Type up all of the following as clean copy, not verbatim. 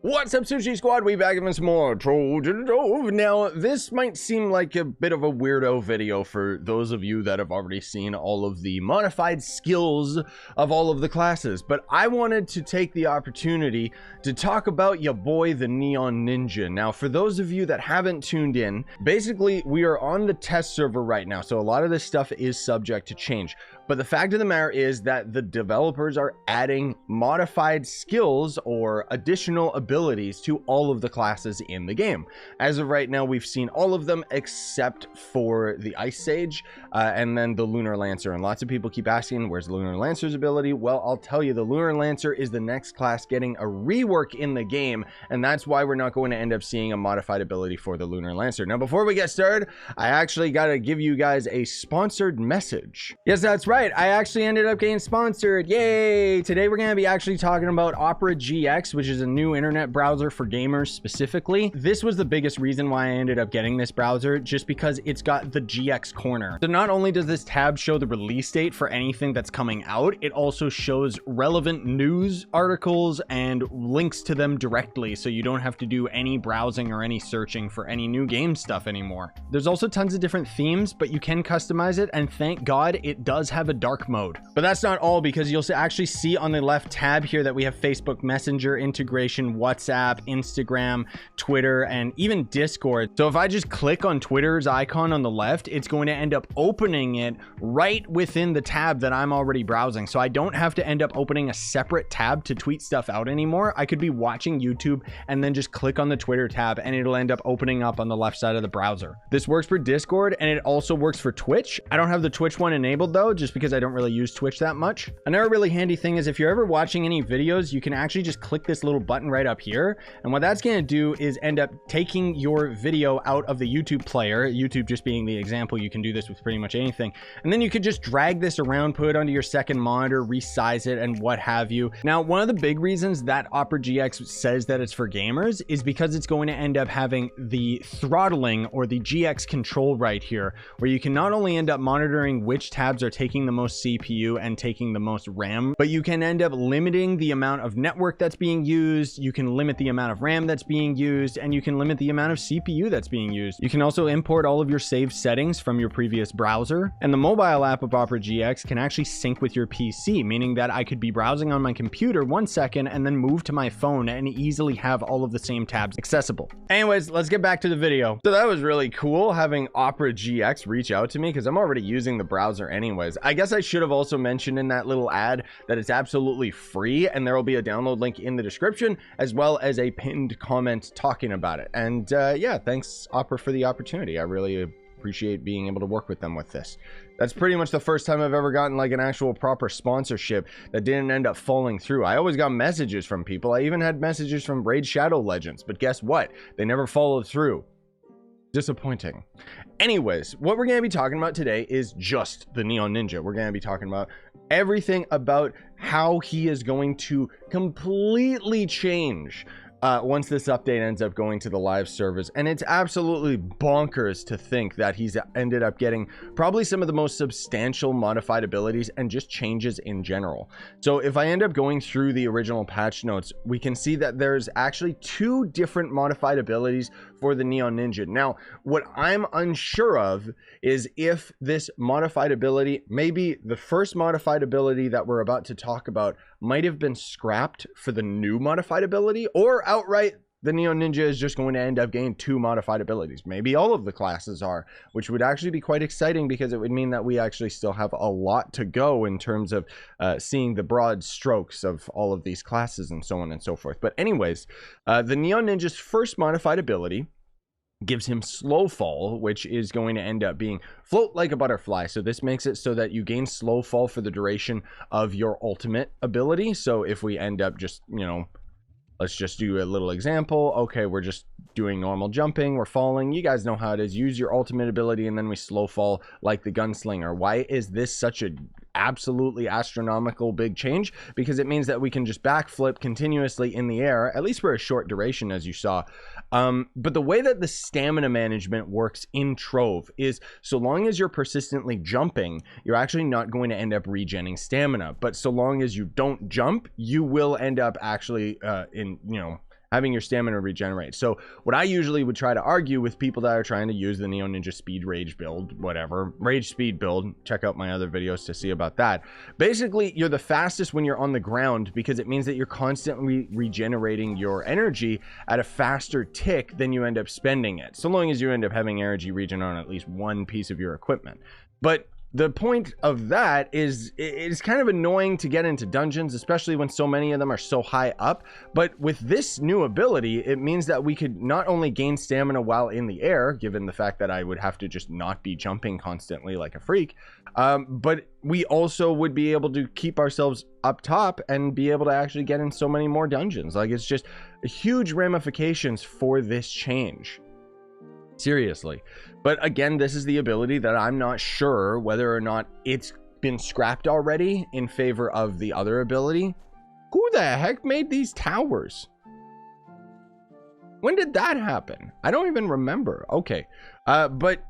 What's up, Sushi Squad? We back with some more Trove. Now, this might seem like a bit of a weirdo video for those of you that have already seen all of the modified skills of all of the classes, but I wanted to take the opportunity to talk about ya boy, the Neon Ninja. Now, for those of you that haven't tuned in, basically, we are on the test server right now, so a lot of this stuff is subject to change. But the fact of the matter is that the developers are adding modified skills or additional abilities to all of the classes in the game. As of right now, we've seen all of them except for the Ice Sage and then the Lunar Lancer. And lots of people keep asking, where's the Lunar Lancer's ability? Well, I'll tell you, the Lunar Lancer is the next class getting a rework in the game, and that's why we're not going to end up seeing a modified ability for the Lunar Lancer. Now, before we get started, I actually got to give you guys a sponsored message. Yes, that's right. I actually ended up getting sponsored. Yay! Today we're going to be actually talking about Opera GX, which is a new internet browser for gamers specifically. This was the biggest reason why I ended up getting this browser, just because it's got the GX corner. So not only does this tab show the release date for anything that's coming out, it also shows relevant news articles and links to them directly, so you don't have to do any browsing or any searching for any new game stuff anymore. There's also tons of different themes, but you can customize it, and thank God it does have a dark mode. But that's not all, because you'll actually see on the left tab here that we have Facebook Messenger integration, WhatsApp, Instagram, Twitter, and even Discord. So if I just click on Twitter's icon on the left, it's going to end up opening it right within the tab that I'm already browsing. So I don't have to end up opening a separate tab to tweet stuff out anymore. I could be watching YouTube and then just click on the Twitter tab and it'll end up opening up on the left side of the browser. This works for Discord and it also works for Twitch. I don't have the Twitch one enabled though, just because I don't really use Twitch that much. Another really handy thing is if you're ever watching any videos, you can actually just click this little button right up here. And what that's going to do is end up taking your video out of the YouTube player, YouTube just being the example. You can do this with pretty much anything. And then you could just drag this around, put it onto your second monitor, resize it, and what have you. Now, one of the big reasons that Opera GX says that it's for gamers is because it's going to end up having the throttling or the GX control right here, where you can not only end up monitoring which tabs are taking the most CPU and taking the most RAM, but you can end up limiting the amount of network that's being used, you can limit the amount of RAM that's being used, and you can limit the amount of CPU that's being used. You can also import all of your saved settings from your previous browser, and the mobile app of Opera GX can actually sync with your PC, meaning that I could be browsing on my computer 1 second and then move to my phone and easily have all of the same tabs accessible. Anyways, let's get back to the video. So that was really cool having Opera GX reach out to me, because I'm already using the browser anyways. I guess I should have also mentioned in that little ad that it's absolutely free, and there will be a download link in the description as well as a pinned comment talking about it. And yeah, thanks Opera for the opportunity. I really appreciate being able to work with them with this. That's pretty much the first time I've ever gotten like an actual proper sponsorship that didn't end up falling through. I always got messages from people. I even had messages from Raid Shadow Legends, but guess what? They never followed through. Disappointing. Anyways, what we're going to be talking about today is just the Neon Ninja. We're going to be talking about everything about how he is going to completely change once this update ends up going to the live servers. And it's absolutely bonkers to think that he's ended up getting probably some of the most substantial modified abilities and just changes in general. So if I end up going through the original patch notes, we can see that there's actually 2 different modified abilities for the Neon Ninja. Now, what I'm unsure of is if this modified ability, maybe the first modified ability that we're about to talk about, might have been scrapped for the new modified ability, or outright the Neon Ninja is just going to end up getting 2 modified abilities. Maybe all of the classes are, which would actually be quite exciting, because it would mean that we actually still have a lot to go in terms of seeing the broad strokes of all of these classes and so on and so forth. But anyways, the Neon Ninja's first modified ability gives him slow fall, which is going to end up being float like a butterfly. So this makes it so that you gain slow fall for the duration of your ultimate ability. So if we end up just, you know, let's just do a little example. Okay, we're just doing normal jumping, we're falling. You guys know how it is. Use your ultimate ability and then we slow fall like the gunslinger. Why is this such a absolutely astronomical big change? Because it means that we can just backflip continuously in the air, at least for a short duration, as you saw. But the way that the stamina management works in Trove is, so long as you're persistently jumping, you're actually not going to end up regenning stamina. But so long as you don't jump, you will end up actually having your stamina regenerate. So what I usually would try to argue with people that are trying to use the Neo Ninja Speed Rage build, whatever, Rage Speed build, check out my other videos to see about that. Basically, you're the fastest when you're on the ground because it means that you're constantly regenerating your energy at a faster tick than you end up spending it, so long as you end up having energy regen on at least one piece of your equipment. But the point of that is it's kind of annoying to get into dungeons, especially when so many of them are so high up. But with this new ability, it means that we could not only gain stamina while in the air, given the fact that I would have to just not be jumping constantly like a freak, but we also would be able to keep ourselves up top and be able to actually get in so many more dungeons. Like, it's just huge ramifications for this change. Seriously. But again, this is the ability that I'm not sure whether or not it's been scrapped already in favor of the other ability. Who the heck made these towers? When did that happen? I don't even remember. Okay. But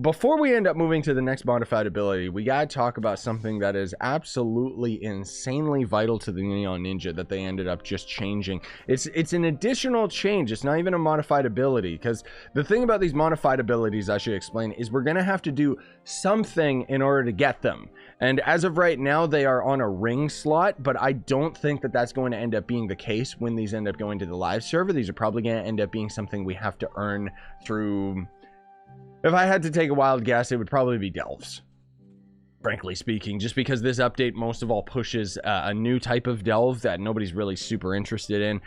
before we end up moving to the next modified ability, we gotta talk about something that is absolutely insanely vital to the Neon Ninja that they ended up just changing. It's an additional change. It's not even a modified ability, because the thing about these modified abilities, I should explain, is we're gonna have to do something in order to get them. And as of right now, they are on a ring slot, but I don't think that that's going to end up being the case when these end up going to the live server. These are probably going to end up being something we have to earn through... If I had to take a wild guess, it would probably be delves, frankly speaking, just because this update most of all pushes a new type of delve that nobody's really super interested in.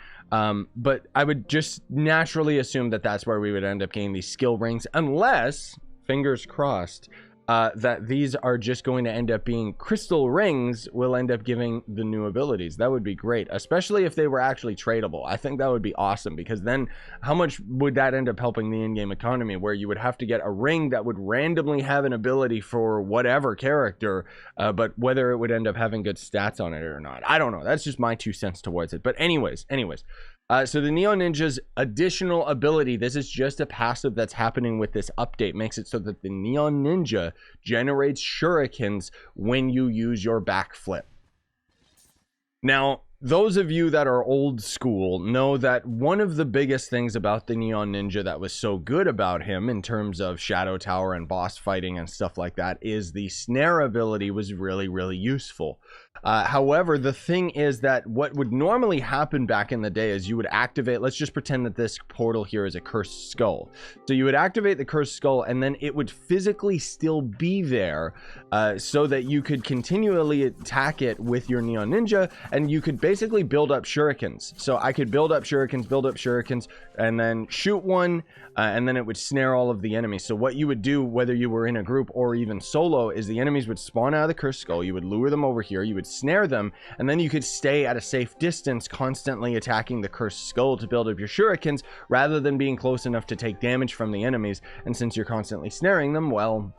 But I would just naturally assume that that's where we would end up getting these skill rings, unless, fingers crossed, that these are just going to end up being crystal rings will end up giving the new abilities. That would be great, especially if they were actually tradable. I think that would be awesome, because then how much would that end up helping the in-game economy, where you would have to get a ring that would randomly have an ability for whatever character, but whether it would end up having good stats on it or not, I don't know. That's just my 2 cents towards it. But anyways, so the Neo Ninja's additional ability, this is just a passive that's happening with this update, makes it so that the Neon Ninja generates shurikens when you use your backflip. Now, those of you that are old school know that one of the biggest things about the Neon Ninja that was so good about him in terms of Shadow Tower and boss fighting and stuff like that is the Snare ability was really, really useful. However, the thing is that what would normally happen back in the day is you would activate, let's just pretend that this portal here is a cursed skull. So you would activate the cursed skull and then it would physically still be there so that you could continually attack it with your Neon Ninja, and you could basically build up shurikens. So I could build up shurikens, and then shoot one, and then it would snare all of the enemies. So what you would do, whether you were in a group or even solo, is the enemies would spawn out of the cursed skull, you would lure them over here, you would snare them, and then you could stay at a safe distance constantly attacking the cursed skull to build up your shurikens rather than being close enough to take damage from the enemies. And since you're constantly snaring them, well,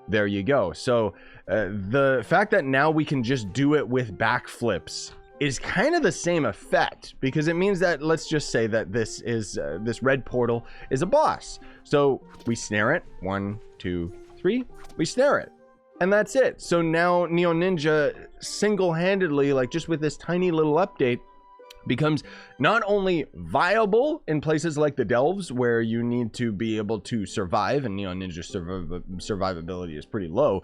there you go. So the fact that now we can just do it with backflips is kind of the same effect, because it means that, let's just say that this is this red portal is a boss, so we snare it, 1 2 3, we snare it, and that's it. So now Neo Ninja single-handedly, like just with this tiny little update, becomes not only viable in places like the delves where you need to be able to survive, and Neo Ninja survivability is pretty low,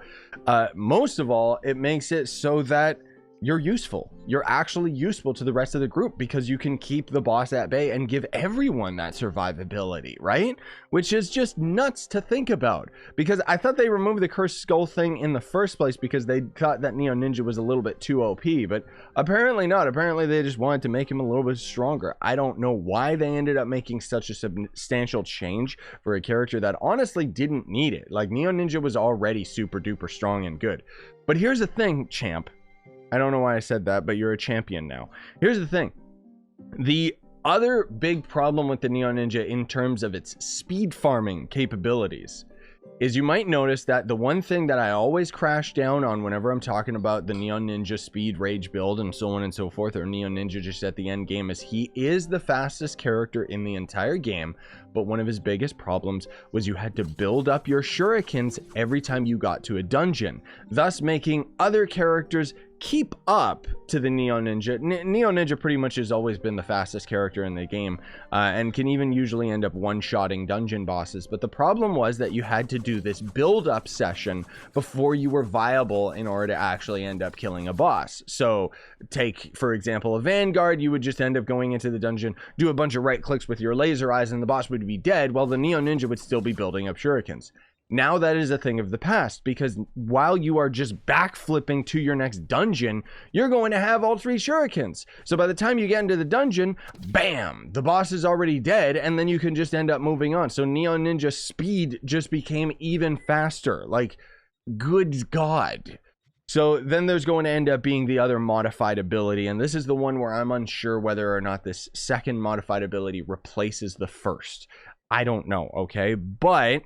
most of all, it makes it so that you're useful. You're actually useful to the rest of the group, because you can keep the boss at bay and give everyone that survivability, right? Which is just nuts to think about, because I thought they removed the cursed skull thing in the first place because they thought that Neo Ninja was a little bit too OP, but apparently not. Apparently they just wanted to make him a little bit stronger. I don't know why they ended up making such a substantial change for a character that honestly didn't need it. Like, Neo Ninja was already super duper strong and good. But here's the thing, champ. I don't know why I said that, but you're a champion now. Here's the thing. The other big problem with the Neo Ninja in terms of its speed farming capabilities is you might notice that the one thing that I always crash down on whenever I'm talking about the Neo Ninja speed rage build and so on and so forth, or Neo Ninja just at the end game, is he is the fastest character in the entire game, but one of his biggest problems was you had to build up your shurikens every time you got to a dungeon, thus making other characters keep up to the Neon Ninja. Neon Ninja pretty much has always been the fastest character in the game, and can even usually end up one-shotting dungeon bosses. But the problem was that you had to do this build-up session before you were viable in order to actually end up killing a boss. So take, for example, a Vanguard. You would just end up going into the dungeon, do a bunch of right clicks with your laser eyes, and the boss would be dead, while the Neon Ninja would still be building up shurikens. Now that is a thing of the past, because while you are just backflipping to your next dungeon, you're going to have all 3 shurikens. So by the time you get into the dungeon, bam, the boss is already dead, and then you can just end up moving on. So Neon Ninja speed just became even faster. Like, good God. So then there's going to end up being the other modified ability, and this is the one where I'm unsure whether or not this second modified ability replaces the first. I don't know, okay? But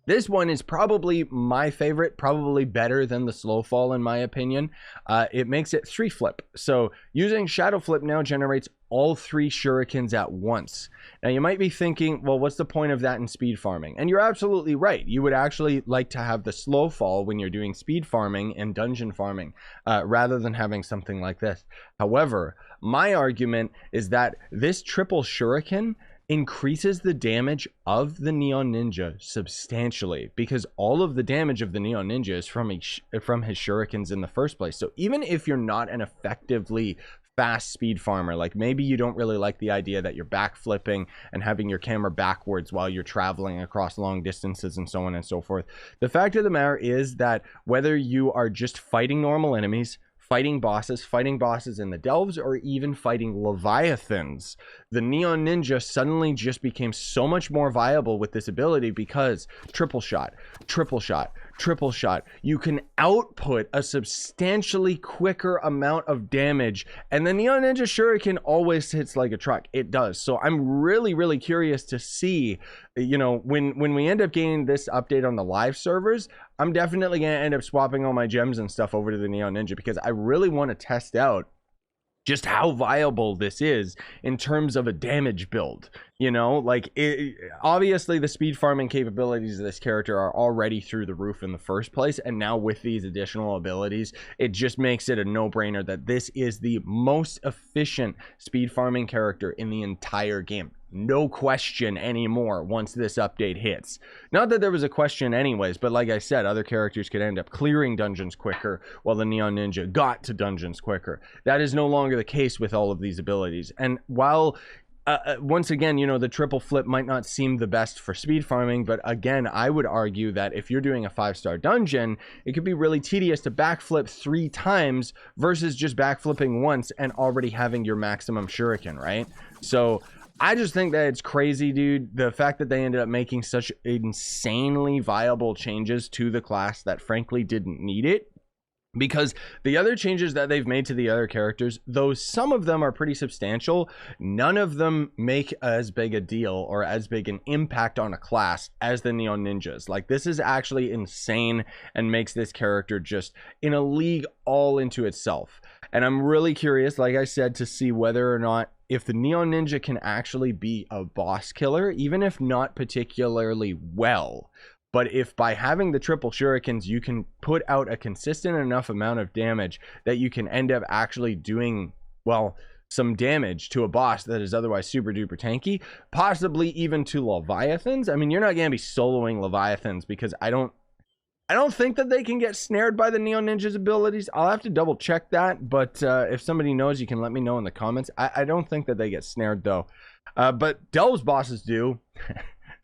this one is probably my favorite, probably better than the slow fall in my opinion. It makes it 3 flip. So using shadow flip now generates all 3 shurikens at once. Now you might be thinking, well, what's the point of that in speed farming? And you're absolutely right. You would actually like to have the slow fall when you're doing speed farming and dungeon farming, rather than having something like this. However, my argument is that this triple shuriken increases the damage of the Neon Ninja substantially, because all of the damage of the Neon Ninja is from his shurikens in the first place. So even if you're not an effectively fast speed farmer, like maybe you don't really like the idea that you're backflipping and having your camera backwards while you're traveling across long distances and so on and so forth, the fact of the matter is that whether you are just fighting normal enemies, fighting bosses in the delves, or even fighting leviathans, the Neon Ninja suddenly just became so much more viable with this ability, because triple shot, triple shot, triple shot, you can output a substantially quicker amount of damage, and the Neon Ninja Shuriken always hits like a truck. It does. So I'm really curious to see, you know, when we end up getting this update on the live servers, I'm definitely going to end up swapping all my gems and stuff over to the Neon Ninja, because I really want to test out just how viable this is in terms of a damage build. You know, like, obviously the speed farming capabilities of this character are already through the roof in the first place, and now with these additional abilities, it just makes it a no-brainer that this is the most efficient speed farming character in the entire game. No question anymore once this update hits. Not that there was a question anyways, but like I said, other characters could end up clearing dungeons quicker while the Neon Ninja got to dungeons quicker. That is no longer the case with all of these abilities. And while once again, you know, the triple flip might not seem the best for speed farming, but again, I would argue that if you're doing a 5-star dungeon, it could be really tedious to backflip 3 times versus just backflipping once and already having your maximum shuriken, right? So I just think that it's crazy, dude. The fact that they ended up making such insanely viable changes to the class that frankly didn't need it. Because the other changes that they've made to the other characters, though some of them are pretty substantial, none of them make as big a deal or as big an impact on a class as the Neon Ninjas. Like, this is actually insane and makes this character just in a league all into itself. And I'm really curious, like I said, to see whether or not if the Neon Ninja can actually be a boss killer, even if not particularly well. But if by having the triple shurikens, you can put out a consistent enough amount of damage that you can end up actually doing, well, some damage to a boss that is otherwise super duper tanky, possibly even to Leviathans. I mean, you're not going to be soloing Leviathans, because I don't think that they can get snared by the Neon Ninja's abilities. I'll have to double check that, but if somebody knows, you can let me know in the comments. I don't think that they get snared though, but Delves bosses do.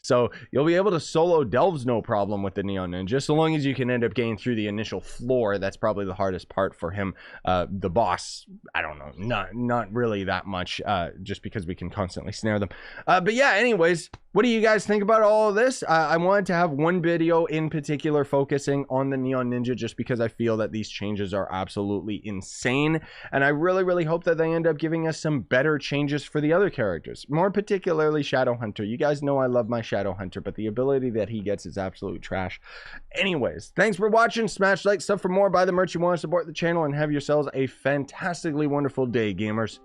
So you'll be able to solo Delves no problem with the Neon Ninja, so long as you can end up getting through the initial floor. That's probably the hardest part for him. The boss, I don't know, not really that much, just because we can constantly snare them. But yeah, anyways, what do you guys think about all of this? I wanted to have one video in particular focusing on the Neon Ninja, just because I feel that these changes are absolutely insane, and I really hope that they end up giving us some better changes for the other characters, more particularly Shadowhunter. You guys know I love my Shadowhunter, but the ability that he gets is absolute trash. Anyways, thanks for watching. Smash like, sub for more, buy the merch you want to support the channel, and have yourselves a fantastically wonderful day, gamers.